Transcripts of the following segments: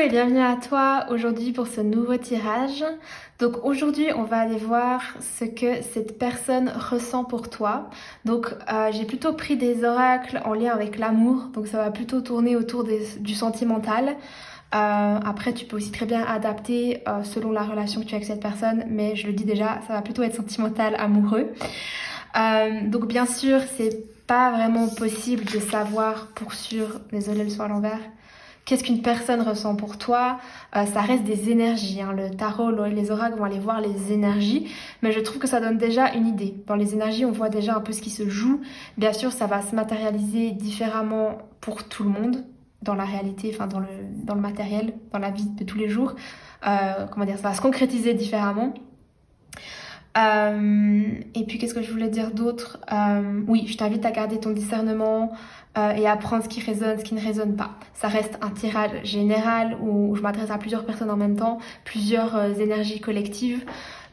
et bienvenue à toi aujourd'hui pour ce nouveau tirage. Donc aujourd'hui on va aller voir ce que cette personne ressent pour toi. Donc j'ai plutôt pris des oracles en lien avec l'amour, donc ça va plutôt tourner autour du sentimental. Après tu peux aussi très bien adapter selon la relation que tu as avec cette personne, mais je le dis déjà, ça va plutôt être sentimental, amoureux. Donc bien sûr c'est pas vraiment possible de savoir pour sûr, désolé le son à l'envers, qu'est-ce qu'une personne ressent pour toi. Ça reste des énergies, hein. Le tarot, les oracles vont aller voir les énergies, mais je trouve que ça donne déjà une idée. Dans les énergies, on voit déjà un peu ce qui se joue. Bien sûr, ça va se matérialiser différemment pour tout le monde, dans la réalité, enfin dans le matériel, dans la vie de tous les jours. Comment dire, ça va se concrétiser différemment. Et puis qu'est-ce que je voulais dire d'autre? Oui, je t'invite à garder ton discernement et à prendre ce qui résonne, ce qui ne résonne pas. Ça reste un tirage général où je m'adresse à plusieurs personnes en même temps, plusieurs énergies collectives.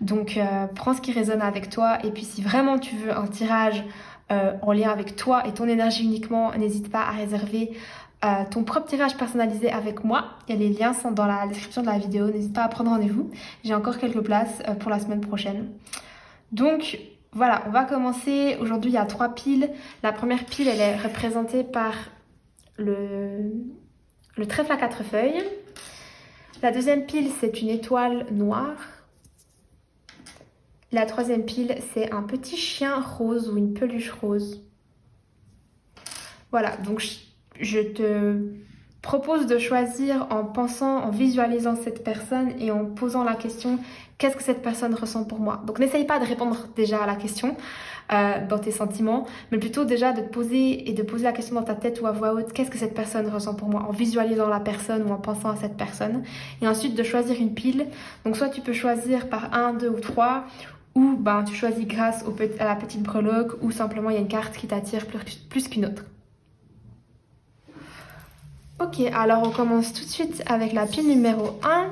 Donc prends ce qui résonne avec toi. Et puis si vraiment tu veux un tirage en lien avec toi et ton énergie uniquement, n'hésite pas à réserver ton propre tirage personnalisé avec moi. Il y a les liens sont dans la description de la vidéo. N'hésite pas à prendre rendez-vous. J'ai encore quelques places pour la semaine prochaine. Donc voilà, on va commencer. Aujourd'hui, il y a 3 piles. La première pile, elle est représentée par le trèfle à 4 feuilles. La deuxième pile, c'est une étoile noire. La troisième pile, c'est un petit chien rose ou une peluche rose. Voilà, donc je te propose de choisir en pensant, en visualisant cette personne et en posant la question qu'est-ce que cette personne ressent pour moi. Donc n'essaye pas de répondre déjà à la question dans tes sentiments, mais plutôt déjà de te poser et de poser la question dans ta tête ou à voix haute, qu'est-ce que cette personne ressent pour moi, en visualisant la personne ou en pensant à cette personne. Et ensuite de choisir une pile. Donc soit tu peux choisir par 1, 2 ou 3, ou ben, tu choisis grâce à la petite breloque, ou simplement il y a une carte qui t'attire plus qu'une autre. Ok, alors on commence tout de suite avec la pile numéro 1.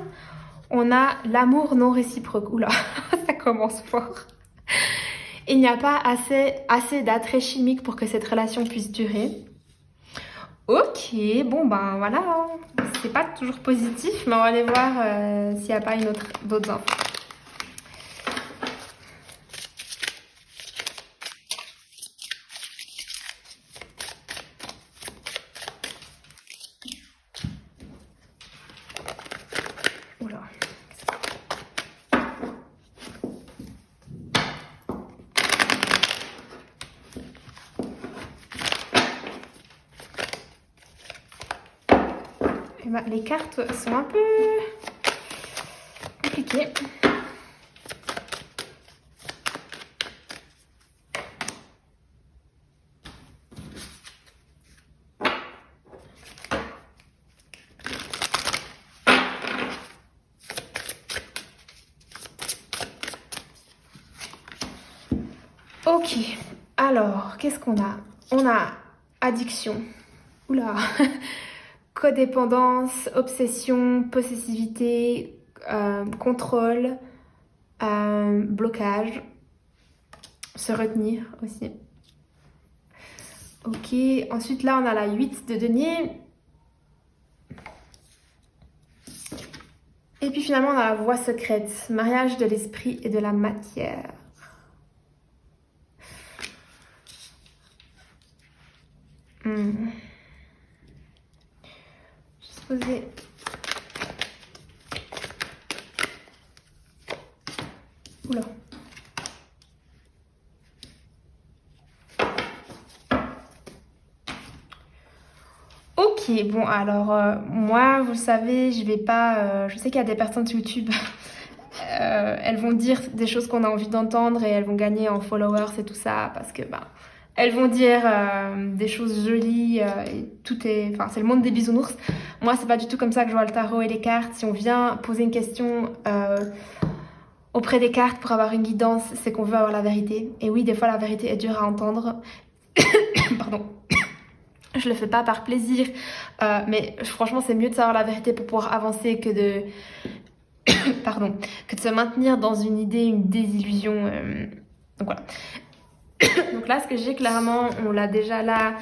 On a l'amour non réciproque. Oula, ça commence fort. Il n'y a pas assez d'attrait chimique pour que cette relation puisse durer. Ok, bon ben voilà, c'est pas toujours positif, mais on va aller voir s'il n'y a pas d'autres infos. Les cartes sont un peu compliquées. Ok, alors qu'est-ce qu'on a? On a addiction. Oula. Codépendance, obsession, possessivité, contrôle, blocage, se retenir aussi. Ok, ensuite là on a la 8 de denier. Et puis finalement on a la voie secrète, mariage de l'esprit et de la matière. Poser. Oula. Ok, bon alors moi vous savez je vais pas, je sais qu'il y a des personnes sur YouTube, elles vont dire des choses qu'on a envie d'entendre et elles vont gagner en followers et tout ça parce que elles vont dire des choses jolies et tout est... Enfin, c'est le monde des bisounours. Moi, c'est pas du tout comme ça que je vois le tarot et les cartes. Si on vient poser une question auprès des cartes pour avoir une guidance, c'est qu'on veut avoir la vérité. Et oui, des fois, la vérité est dure à entendre. Pardon. Je le fais pas par plaisir. Mais franchement, c'est mieux de savoir la vérité pour pouvoir avancer que de... Pardon. Que de se maintenir dans une idée, une désillusion. Donc voilà. Donc là, ce que j'ai clairement, on l'a déjà là,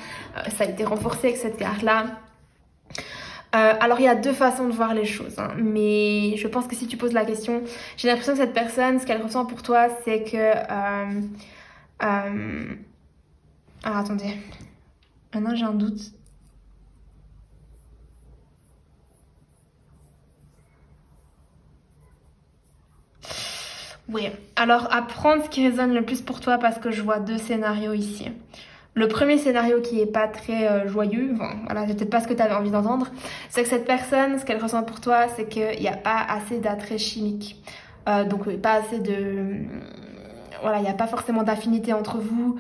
ça a été renforcé avec cette carte-là. Alors il y a deux façons de voir les choses, hein, mais je pense que si tu poses la question, j'ai l'impression que cette personne, ce qu'elle ressent pour toi, c'est que... euh, alors attendez, maintenant j'ai un doute. Oui, alors à prendre ce qui résonne le plus pour toi parce que je vois deux scénarios ici. Le premier scénario qui est pas très joyeux, enfin, voilà, c'est peut-être pas ce que tu avais envie d'entendre, c'est que cette personne, ce qu'elle ressent pour toi, c'est qu'il n'y a pas assez d'attrait chimique. Donc pas assez de... Voilà, il n'y a pas forcément d'affinité entre vous.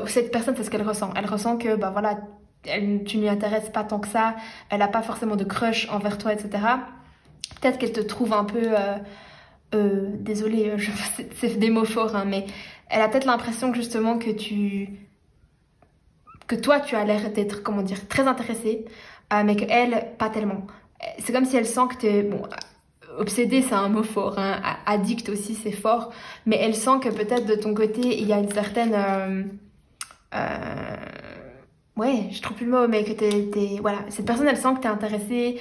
Cette personne, c'est ce qu'elle ressent. Elle ressent que, bah voilà, tu ne lui intéresses pas tant que ça, elle n'a pas forcément de crush envers toi, etc. Peut-être qu'elle te trouve un peu... désolée, c'est des mots forts, hein, mais elle a peut-être l'impression que justement que toi tu as l'air d'être, comment dire, très intéressée, mais que elle pas tellement. C'est comme si elle sent que t'es, bon, obsédée c'est un mot fort, hein, addict aussi c'est fort, mais elle sent que peut-être de ton côté il y a une certaine, euh, ouais, je trouve plus le mot, mais que voilà, cette personne elle sent que t'es intéressée,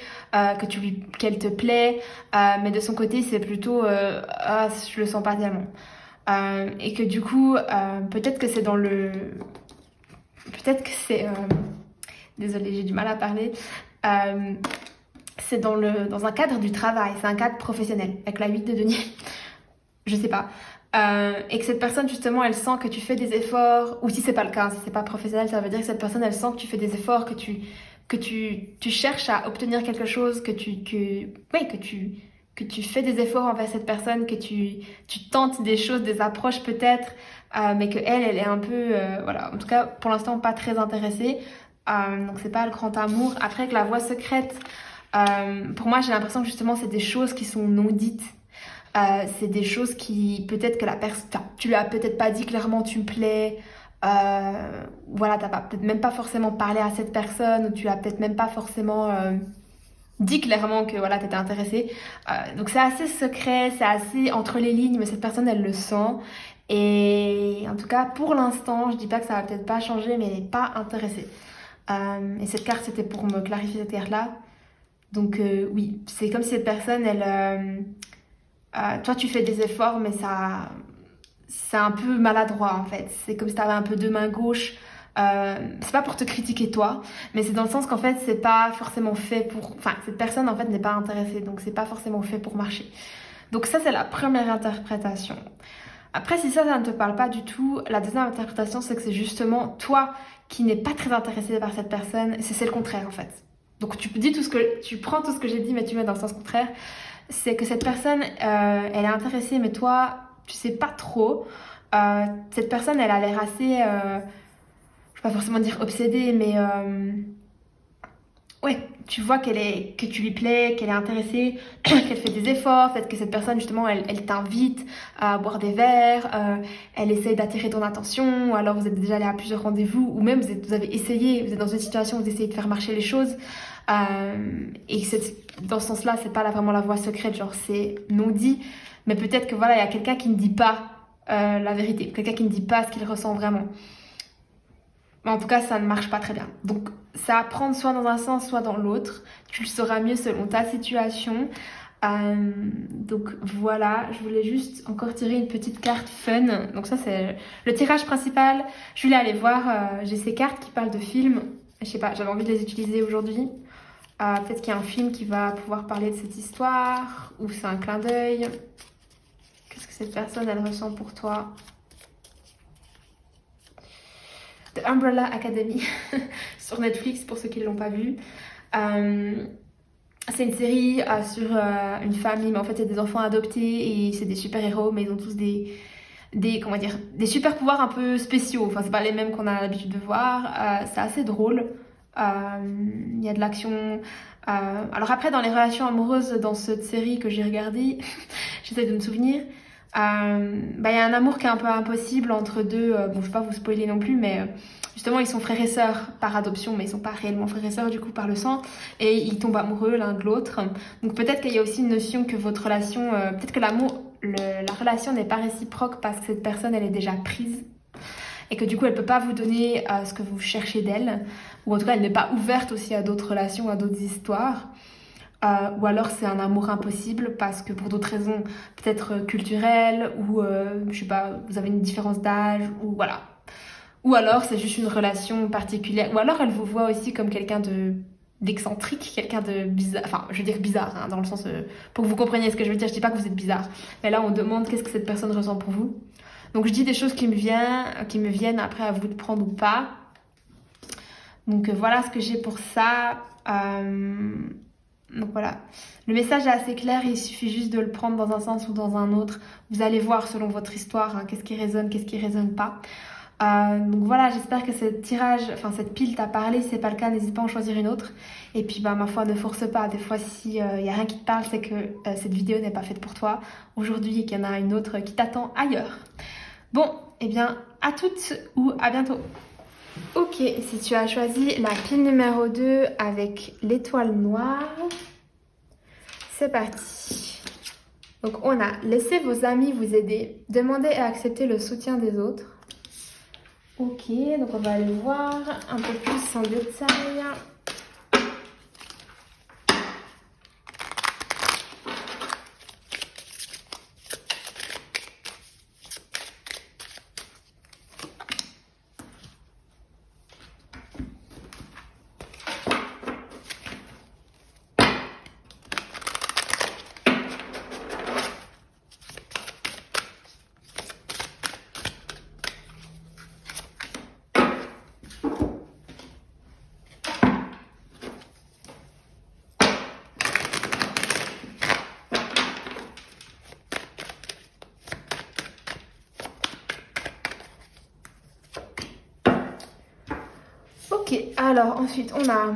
qu'elle te plaît, mais de son côté c'est plutôt, ah je le sens pas tellement. Et que du coup, peut-être que c'est dans le... Peut-être que c'est... Désolée, j'ai du mal à parler. Euh, c'est dans un cadre du travail, c'est un cadre professionnel, avec la 8 de denier, je sais pas. Et que cette personne, justement, elle sent que tu fais des efforts, ou si c'est pas le cas, hein, si c'est pas professionnel, ça veut dire que cette personne, elle sent que tu fais des efforts, que tu cherches à obtenir quelque chose, ouais, que tu fais des efforts envers cette personne, que tu tentes des choses, des approches peut-être, mais que elle est un peu, voilà, en tout cas, pour l'instant, pas très intéressée. Donc c'est pas le grand amour. Après, avec la voix secrète, pour moi, j'ai l'impression que justement, c'est des choses qui sont non dites. C'est des choses qui, peut-être que la personne, tu lui as peut-être pas dit clairement tu me plais, voilà, t'as peut-être même pas forcément parlé à cette personne, ou tu as peut-être même pas forcément dit clairement que voilà, t'étais intéressée. Donc c'est assez secret, c'est assez entre les lignes, mais cette personne elle le sent. Et en tout cas, pour l'instant, je dis pas que ça va peut-être pas changer, mais elle n'est pas intéressée. Et cette carte, c'était pour me clarifier cette carte-là. Donc oui, c'est comme si cette personne, toi, tu fais des efforts, mais c'est un peu maladroit en fait. C'est comme si tu avais un peu deux mains gauches. C'est pas pour te critiquer toi, mais c'est dans le sens qu'en fait, c'est pas forcément fait pour. Enfin, cette personne en fait n'est pas intéressée, donc c'est pas forcément fait pour marcher. Donc, ça, c'est la première interprétation. Après, si ça ne te parle pas du tout, la deuxième interprétation, c'est que c'est justement toi qui n'es pas très intéressé par cette personne. C'est le contraire en fait. Donc, tu prends tout ce que j'ai dit, mais tu mets dans le sens contraire. C'est que cette personne, elle est intéressée, mais toi, tu sais pas trop. Cette personne, elle a l'air assez, je vais pas forcément dire obsédée, mais ouais, tu vois que tu lui plais, qu'elle est intéressée, qu'elle fait des efforts, peut-être que cette personne, justement, elle t'invite à boire des verres, elle essaye d'attirer ton attention, ou alors vous êtes déjà allé à plusieurs rendez-vous, ou même vous avez essayé, vous êtes dans une situation où vous essayez de faire marcher les choses, et dans ce sens-là, c'est pas vraiment la voie secrète, genre c'est non dit, mais peut-être que voilà, il y a quelqu'un qui ne dit pas la vérité, quelqu'un qui ne dit pas ce qu'il ressent vraiment. Mais en tout cas, ça ne marche pas très bien. Donc, c'est à prendre soit dans un sens, soit dans l'autre. Tu le sauras mieux selon ta situation. Donc voilà, je voulais juste encore tirer une petite carte fun. Donc ça, c'est le tirage principal. Je voulais aller voir, j'ai ces cartes qui parlent de films. Je sais pas, j'avais envie de les utiliser aujourd'hui. Peut-être qu'il y a un film qui va pouvoir parler de cette histoire, ou c'est un clin d'œil. Qu'est-ce que cette personne, elle ressent pour toi? The Umbrella Academy sur Netflix pour ceux qui ne l'ont pas vu. C'est une série sur une famille, mais en fait c'est des enfants adoptés et c'est des super-héros, mais ils ont tous comment dire, des super-pouvoirs un peu spéciaux. Enfin, c'est pas les mêmes qu'on a l'habitude de voir. C'est assez drôle. Il y a de l'action. Alors après, dans les relations amoureuses dans cette série que j'ai regardée, j'essaie de me souvenir. Il y a un amour qui est un peu impossible entre deux. Bon, je vais pas vous spoiler non plus, mais justement, ils sont frères et sœurs par adoption, mais ils sont pas réellement frères et sœurs du coup par le sang, et ils tombent amoureux l'un de l'autre. Donc peut-être qu'il y a aussi une notion que votre relation, peut-être que la relation n'est pas réciproque parce que cette personne, elle est déjà prise. et que du coup elle peut pas vous donner ce que vous cherchez d'elle, ou en tout cas elle n'est pas ouverte aussi à d'autres relations, à d'autres histoires. Ou alors c'est un amour impossible parce que pour d'autres raisons, peut-être culturelles, ou je sais pas, vous avez une différence d'âge, ou voilà. Ou alors c'est juste une relation particulière, ou alors elle vous voit aussi comme quelqu'un d'excentrique, quelqu'un de bizarre, enfin je veux dire bizarre, hein, dans le sens, pour que vous compreniez ce que je veux dire, je dis pas que vous êtes bizarre, mais là on demande qu'est-ce que cette personne ressent pour vous. Donc je dis des choses qui me viennent après à vous de prendre ou pas. Donc voilà ce que j'ai pour ça. Donc voilà, le message est assez clair, il suffit juste de le prendre dans un sens ou dans un autre. Vous allez voir selon votre histoire, hein, qu'est-ce qui résonne pas. Donc voilà, j'espère que ce tirage, enfin cette pile t'a parlé. Si c'est pas le cas, n'hésite pas à en choisir une autre. Et puis bah ma foi, ne force pas. Des fois, si y a rien qui te parle, c'est que cette vidéo n'est pas faite pour toi aujourd'hui et qu'il y en a une autre qui t'attend ailleurs. Bon, eh bien à toutes ou à bientôt. Ok, si tu as choisi la pile numéro 2 avec l'étoile noire, c'est parti. Donc on a laissé vos amis vous aider, demandez et acceptez le soutien des autres. Ok, donc on va aller voir un peu plus en détail. Ok, alors ensuite on a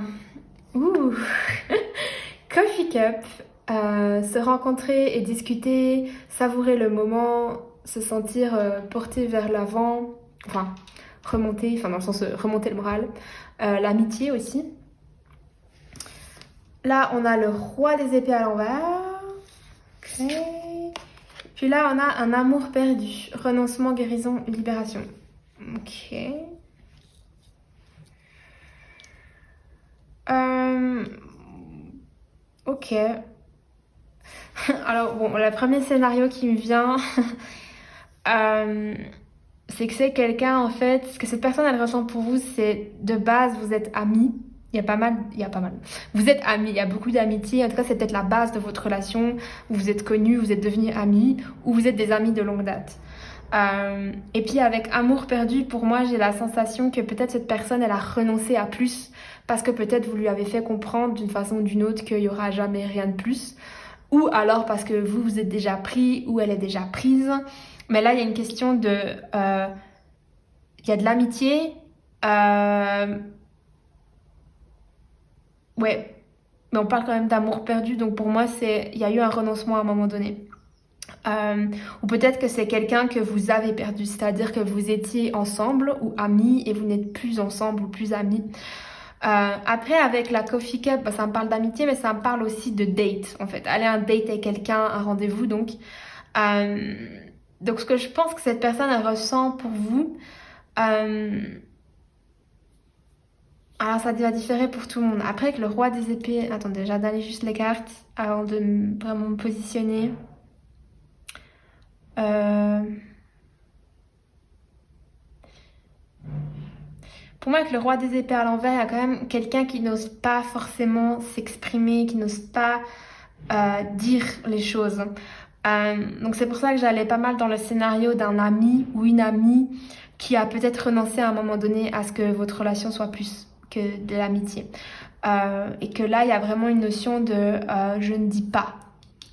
Coffee Cup, se rencontrer et discuter, savourer le moment, se sentir porté vers l'avant, enfin remonter, enfin dans le sens remonter le moral, l'amitié aussi. Là on a le roi des épées à l'envers. Ok. Puis là on a un amour perdu, renoncement, guérison, libération. Ok. Ok. Alors bon, le premier scénario qui me vient, c'est que c'est quelqu'un en fait, ce que cette personne elle ressent pour vous, c'est de base vous êtes amis. Il y a pas mal. Vous êtes amis, il y a beaucoup d'amitié. En tout cas, c'est peut-être la base de votre relation. Vous êtes connus, vous êtes devenus amis, ou vous êtes des amis de longue date. Et puis avec amour perdu, pour moi, j'ai la sensation que peut-être cette personne, elle a renoncé à plus parce que peut-être vous lui avez fait comprendre d'une façon ou d'une autre qu'il n'y aura jamais rien de plus. Ou alors parce que vous, vous êtes déjà pris ou elle est déjà prise. Mais là, il y a une question de... Il y a de l'amitié. Ouais, mais on parle quand même d'amour perdu. Donc pour moi, il y a eu un renoncement à un moment donné. Ou peut-être que c'est quelqu'un que vous avez perdu, c'est-à-dire que vous étiez ensemble ou amis et vous n'êtes plus ensemble ou plus amis. Après, avec la Coffee Cup, bah, ça me parle d'amitié, mais ça me parle aussi de date, en fait. Aller à un date avec quelqu'un, un rendez-vous, donc. Donc, ce que je pense que cette personne, elle ressent pour vous, alors ça va différer pour tout le monde. Après, avec le roi des épées, attendez, j'analyse juste les cartes avant de vraiment me positionner. Pour moi, avec le roi des épées à l'envers, il y a quand même quelqu'un qui n'ose pas forcément s'exprimer, qui n'ose pas dire les choses. Donc c'est pour ça que j'allais pas mal dans le scénario d'un ami ou une amie qui a peut-être renoncé à un moment donné à ce que votre relation soit plus que de l'amitié. Et que là, il y a vraiment une notion de je ne dis pas.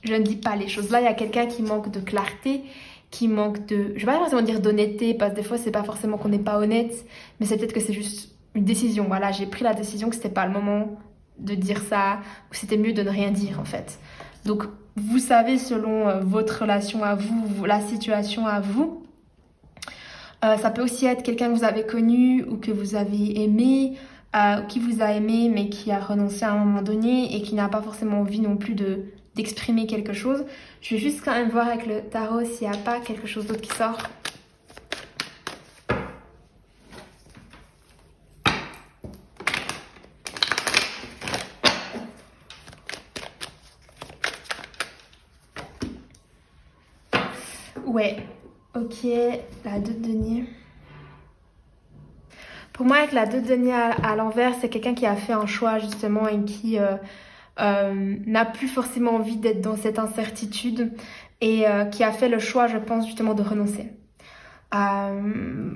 Je ne dis pas les choses. Là, il y a quelqu'un qui manque de clarté, qui manque de... Je vais pas forcément dire d'honnêteté, parce que des fois, c'est pas forcément qu'on n'est pas honnête, mais c'est peut-être que c'est juste une décision. Voilà, j'ai pris la décision que c'était pas le moment de dire ça, ou c'était mieux de ne rien dire, en fait. Donc, vous savez, selon votre relation à vous, la situation à vous, ça peut aussi être quelqu'un que vous avez connu ou que vous avez aimé, qui vous a aimé mais qui a renoncé à un moment donné et qui n'a pas forcément envie non plus d'exprimer quelque chose. Je vais juste quand même voir avec le tarot s'il n'y a pas quelque chose d'autre qui sort. Ouais, ok, la 2 de denier. Pour moi, avec la 2 de denier à l'envers, c'est quelqu'un qui a fait un choix justement et qui n'a plus forcément envie d'être dans cette incertitude et qui a fait le choix, je pense, justement de renoncer. Euh,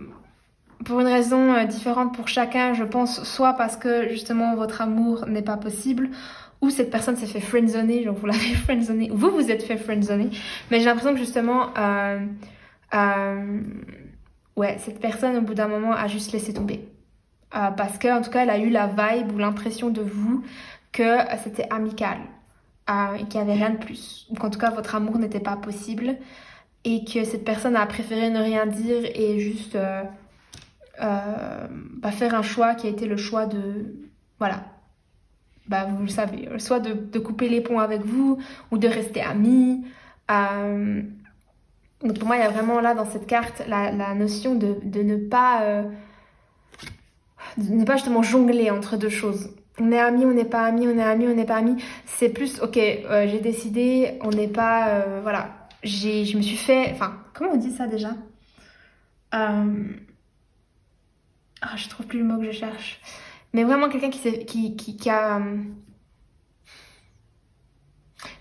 pour une raison différente pour chacun, je pense, soit parce que justement votre amour n'est pas possible, ou cette personne s'est fait friendzoner, genre vous l'avez friendzoné, ou vous êtes fait friendzoner, mais j'ai l'impression que justement, ouais, cette personne au bout d'un moment a juste laissé tomber. Parce qu'en tout cas, elle a eu la vibe ou l'impression de vous que c'était amical et qu'il n'y avait rien de plus. Ou qu'en tout cas, votre amour n'était pas possible et que cette personne a préféré ne rien dire et juste faire un choix qui a été le choix de... Voilà, vous le savez, soit de couper les ponts avec vous ou de rester amis. Donc pour moi, il y a vraiment là dans cette carte la notion de ne pas justement jongler entre deux choses. On est amis, on n'est pas amis, on est amis, on n'est pas amis. C'est plus, ok, j'ai décidé, on n'est pas... voilà, je me suis fait... Enfin, comment on dit ça déjà je trouve plus le mot que je cherche. Mais vraiment quelqu'un qui a...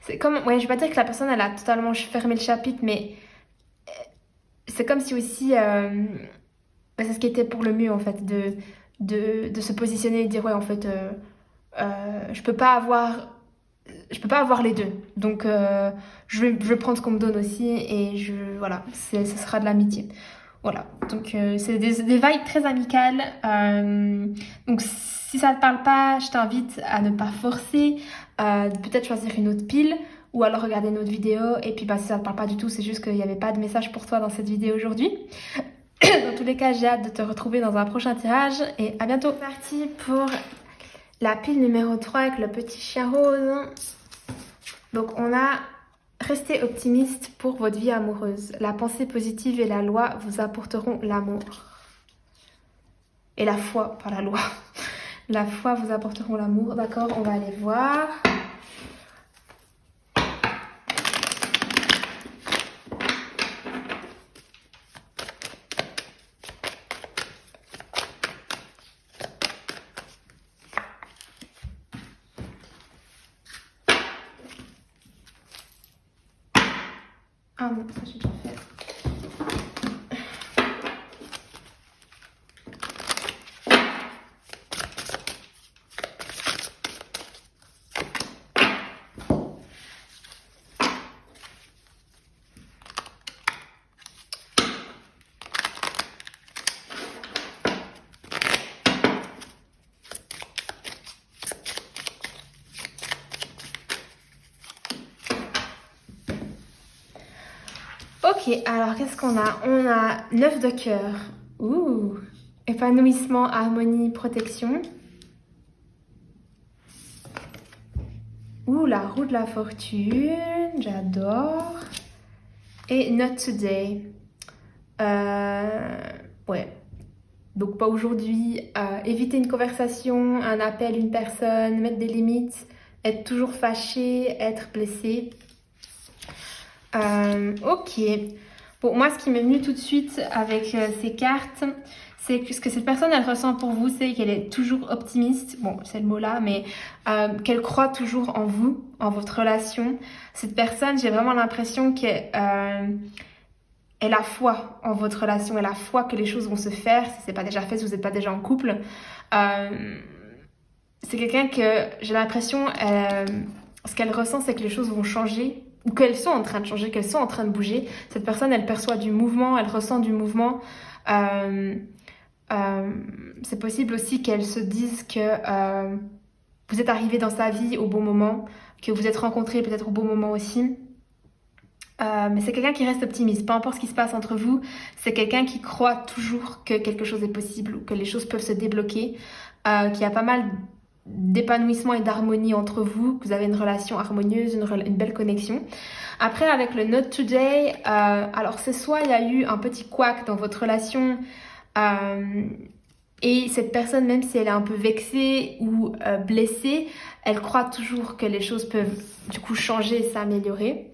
c'est comme... Ouais, je vais pas dire que la personne, elle a totalement fermé le chapitre, mais c'est comme si aussi... c'est ce qui était pour le mieux, en fait, de se positionner et de dire, ouais, en fait, je peux pas avoir les deux. Donc, je vais prendre ce qu'on me donne aussi et voilà, ce sera de l'amitié. Voilà, donc c'est des vibes très amicales. Donc si ça ne te parle pas, je t'invite à ne pas forcer, peut-être choisir une autre pile ou alors regarder une autre vidéo. Et puis si ça ne te parle pas du tout, c'est juste qu'il n'y avait pas de message pour toi dans cette vidéo aujourd'hui. Dans tous les cas, j'ai hâte de te retrouver dans un prochain tirage et à bientôt. Parti pour la pile numéro 3 avec le petit chien rose. Donc on a... Restez optimiste pour votre vie amoureuse. La pensée positive et la loi vous apporteront l'amour. Et la foi, pas la loi. La foi vous apporteront l'amour. D'accord, on va aller voir. Ah non, ça j'ai déjà fait. Ok, alors qu'est-ce qu'on a? On a 9 de cœur. Ouh! Épanouissement, harmonie, protection. Ouh, la roue de la fortune, j'adore. Et not today. Ouais. Donc pas aujourd'hui. Éviter une conversation, un appel, une personne, mettre des limites, être toujours fâché, être blessé. Ok. Bon, moi, ce qui m'est venu tout de suite avec ces cartes, c'est que ce que cette personne, elle ressent pour vous, c'est qu'elle est toujours optimiste. Bon, c'est le mot là, mais qu'elle croit toujours en vous, en votre relation. Cette personne, j'ai vraiment l'impression qu'elle a foi en votre relation. Elle a foi que les choses vont se faire. Si c'est pas déjà fait, si vous n'êtes pas déjà en couple. C'est quelqu'un que j'ai l'impression, ce qu'elle ressent, c'est que les choses vont changer ou qu'elles sont en train de changer, qu'elles sont en train de bouger. Cette personne, elle perçoit du mouvement, elle ressent du mouvement. C'est possible aussi qu'elle se dise que vous êtes arrivé dans sa vie au bon moment, que vous êtes rencontrés peut-être au bon moment aussi. Mais c'est quelqu'un qui reste optimiste, peu importe ce qui se passe entre vous, c'est quelqu'un qui croit toujours que quelque chose est possible ou que les choses peuvent se débloquer, qu'il y a pas mal d'épanouissement et d'harmonie entre vous, que vous avez une relation harmonieuse, une belle connexion. Après, avec le Not Today, alors c'est soit il y a eu un petit couac dans votre relation et cette personne, même si elle est un peu vexée ou blessée, elle croit toujours que les choses peuvent du coup changer et s'améliorer.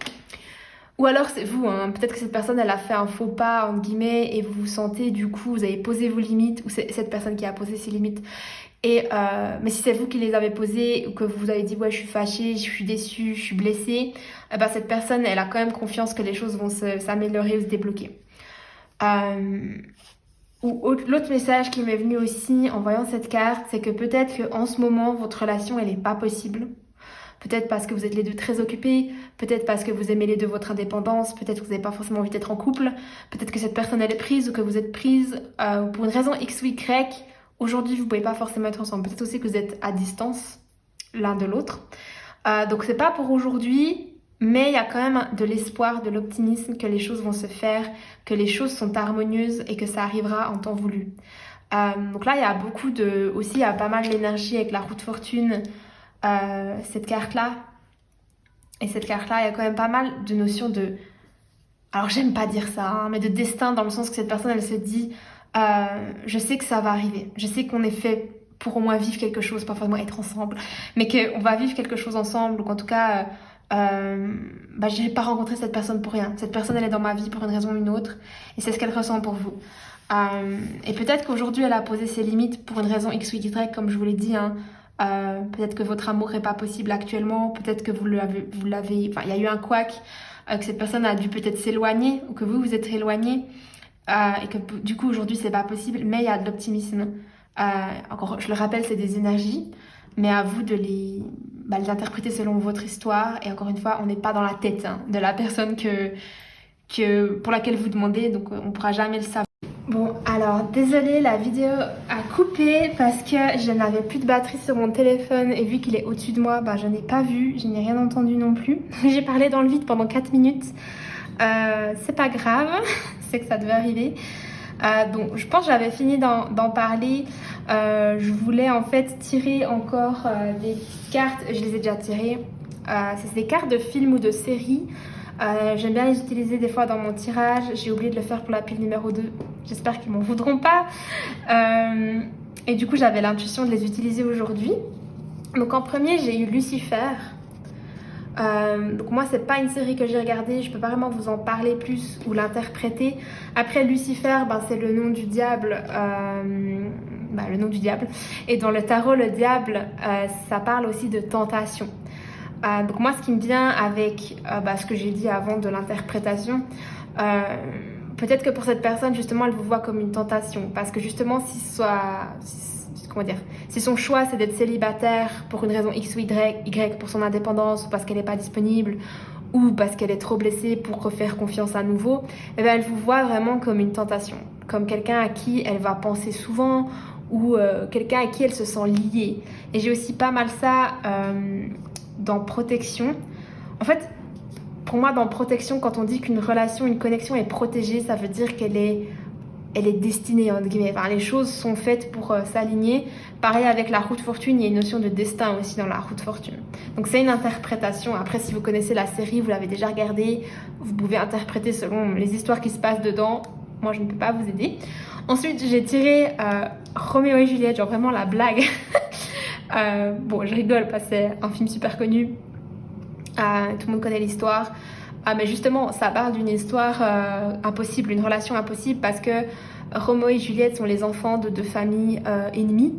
Ou alors c'est vous, hein. Peut-être que cette personne elle a fait un faux pas entre guillemets et vous vous sentez du coup vous avez posé vos limites ou c'est cette personne qui a posé ses limites. Mais si c'est vous qui les avez posées ou que vous avez dit ouais je suis fâchée, je suis déçue, je suis blessée, eh ben, cette personne elle a quand même confiance que les choses vont s'améliorer ou se débloquer. Euh, L'autre message qui m'est venu aussi en voyant cette carte, c'est que peut-être qu'en ce moment votre relation elle est pas possible. Peut-être parce que vous êtes les deux très occupés, peut-être parce que vous aimez les deux votre indépendance, peut-être que vous n'avez pas forcément envie d'être en couple, peut-être que cette personne elle est prise ou que vous êtes prise pour une raison X ou Y. Aujourd'hui, vous ne pouvez pas forcément être ensemble. Peut-être aussi que vous êtes à distance l'un de l'autre. Donc c'est pas pour aujourd'hui, mais il y a quand même de l'espoir, de l'optimisme que les choses vont se faire, que les choses sont harmonieuses et que ça arrivera en temps voulu. Donc là, il y a beaucoup de... Aussi, il y a pas mal d'énergie avec la roue de fortune, cette carte-là. Et cette carte-là, il y a quand même pas mal de notions de... Alors, j'aime pas dire ça, hein, mais de destin, dans le sens que cette personne, elle se dit, je sais que ça va arriver. Je sais qu'on est fait pour au moins vivre quelque chose, pas forcément être ensemble, mais qu'on va vivre quelque chose ensemble, ou qu'en tout cas, je n'ai pas rencontré cette personne pour rien. Cette personne, elle est dans ma vie pour une raison ou une autre, et c'est ce qu'elle ressent pour vous. Et peut-être qu'aujourd'hui, elle a posé ses limites pour une raison X ou Y, comme je vous l'ai dit, hein. Peut-être que votre amour n'est pas possible actuellement, peut-être que vous l'avez, enfin, il y a eu un couac, que cette personne a dû peut-être s'éloigner, ou que vous vous êtes éloigné, et que du coup aujourd'hui c'est pas possible, mais il y a de l'optimisme. Encore, je le rappelle, c'est des énergies, mais à vous de les interpréter selon votre histoire, et encore une fois, on n'est pas dans la tête hein, de la personne pour laquelle vous demandez, donc on pourra jamais le savoir. Bon, alors désolée, la vidéo a coupé parce que je n'avais plus de batterie sur mon téléphone et vu qu'il est au-dessus de moi, je n'ai pas vu, je n'ai rien entendu non plus. J'ai parlé dans le vide pendant 4 minutes. C'est pas grave, c'est que ça devait arriver. Donc je pense que j'avais fini d'en parler. Je voulais en fait tirer encore des cartes, je les ai déjà tirées. C'est des cartes de films ou de séries. J'aime bien les utiliser des fois dans mon tirage. J'ai oublié de le faire pour la pile numéro 2. J'espère qu'ils m'en voudront pas. Et du coup, j'avais l'intuition de les utiliser aujourd'hui. Donc en premier, j'ai eu Lucifer. Donc moi, c'est pas une série que j'ai regardée. Je peux pas vraiment vous en parler plus ou l'interpréter. Après, Lucifer, c'est le nom du diable. Le nom du diable. Et dans le tarot, le diable, ça parle aussi de tentation. Donc moi ce qui me vient avec ce que j'ai dit avant de l'interprétation, peut-être que pour cette personne justement elle vous voit comme une tentation parce que justement si son choix c'est d'être célibataire pour une raison X ou Y pour son indépendance ou parce qu'elle n'est pas disponible ou parce qu'elle est trop blessée pour refaire confiance à nouveau, elle vous voit vraiment comme une tentation, comme quelqu'un à qui elle va penser souvent ou quelqu'un à qui elle se sent liée. Et j'ai aussi pas mal ça dans protection. En fait, pour moi, dans protection, quand on dit qu'une relation, une connexion est protégée, ça veut dire qu'elle est destinée, entre guillemets. Enfin, les choses sont faites pour s'aligner. Pareil avec la roue de fortune, il y a une notion de destin aussi dans la roue de fortune. Donc c'est une interprétation. Après, si vous connaissez la série, vous l'avez déjà regardée, vous pouvez interpréter selon les histoires qui se passent dedans. Moi, je ne peux pas vous aider. Ensuite, j'ai tiré Roméo et Juliette, genre vraiment la blague. Je rigole parce que c'est un film super connu. Tout le monde connaît l'histoire. Mais justement, ça parle d'une histoire impossible, une relation impossible parce que Roméo et Juliette sont les enfants de deux familles ennemies,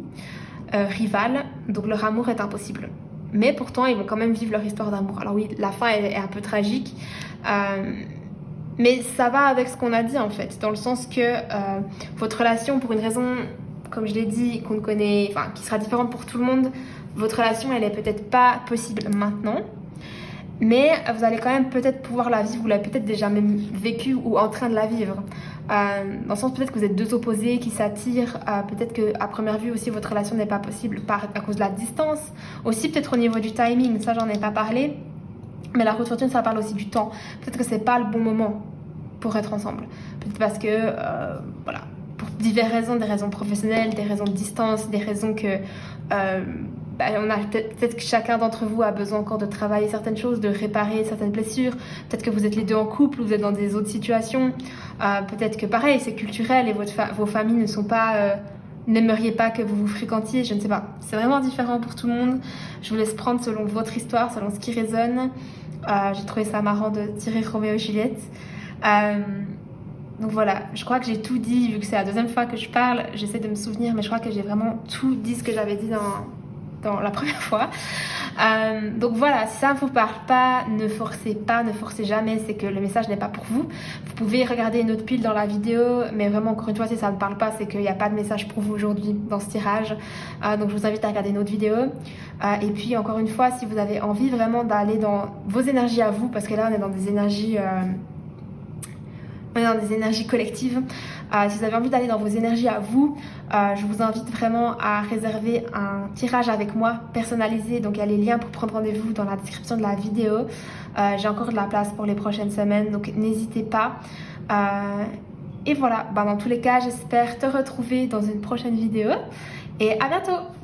rivales. Donc leur amour est impossible. Mais pourtant, ils vont quand même vivre leur histoire d'amour. Alors oui, la fin est un peu tragique. Mais ça va avec ce qu'on a dit en fait, dans le sens que votre relation, pour une raison, comme je l'ai dit, qu'on connaît, enfin qui sera différente pour tout le monde, votre relation elle est peut-être pas possible maintenant, mais vous allez quand même peut-être pouvoir la vivre, vous l'avez peut-être déjà même vécu ou en train de la vivre. Dans le sens peut-être que vous êtes deux opposés qui s'attirent, peut-être qu'à première vue aussi votre relation n'est pas possible à cause de la distance, aussi peut-être au niveau du timing, ça j'en ai pas parlé. Mais la roue de fortune, ça parle aussi du temps. Peut-être que c'est pas le bon moment pour être ensemble. Peut-être parce que, pour diverses raisons, des raisons professionnelles, des raisons de distance, des raisons que peut-être que chacun d'entre vous a besoin encore de travailler certaines choses, de réparer certaines blessures. Peut-être que vous êtes les deux en couple, vous êtes dans des autres situations. Peut-être que pareil, c'est culturel et vos familles ne sont pas... n'aimeriez pas que vous vous fréquentiez, je ne sais pas. C'est vraiment différent pour tout le monde. Je vous laisse prendre selon votre histoire, selon ce qui résonne. J'ai trouvé ça marrant de tirer Roméo et Juliette. Euh, donc voilà, je crois que j'ai tout dit, vu que c'est la deuxième fois que je parle, j'essaie de me souvenir, mais je crois que j'ai vraiment tout dit ce que j'avais dit dans la première fois. Donc voilà, si ça ne vous parle pas, ne forcez jamais, c'est que le message n'est pas pour vous. Vous pouvez regarder une autre pile dans la vidéo, mais vraiment, encore une fois, si ça ne parle pas, c'est qu'il n'y a pas de message pour vous aujourd'hui dans ce tirage. Donc je vous invite à regarder une autre vidéo. Et puis encore une fois, si vous avez envie vraiment d'aller dans vos énergies à vous, parce que là on est dans des énergies... on est dans des énergies collectives. Si vous avez envie d'aller dans vos énergies à vous, je vous invite vraiment à réserver un tirage avec moi personnalisé. Donc il y a les liens pour prendre rendez-vous dans la description de la vidéo. J'ai encore de la place pour les prochaines semaines, donc n'hésitez pas. Et voilà, dans tous les cas, j'espère te retrouver dans une prochaine vidéo. Et à bientôt!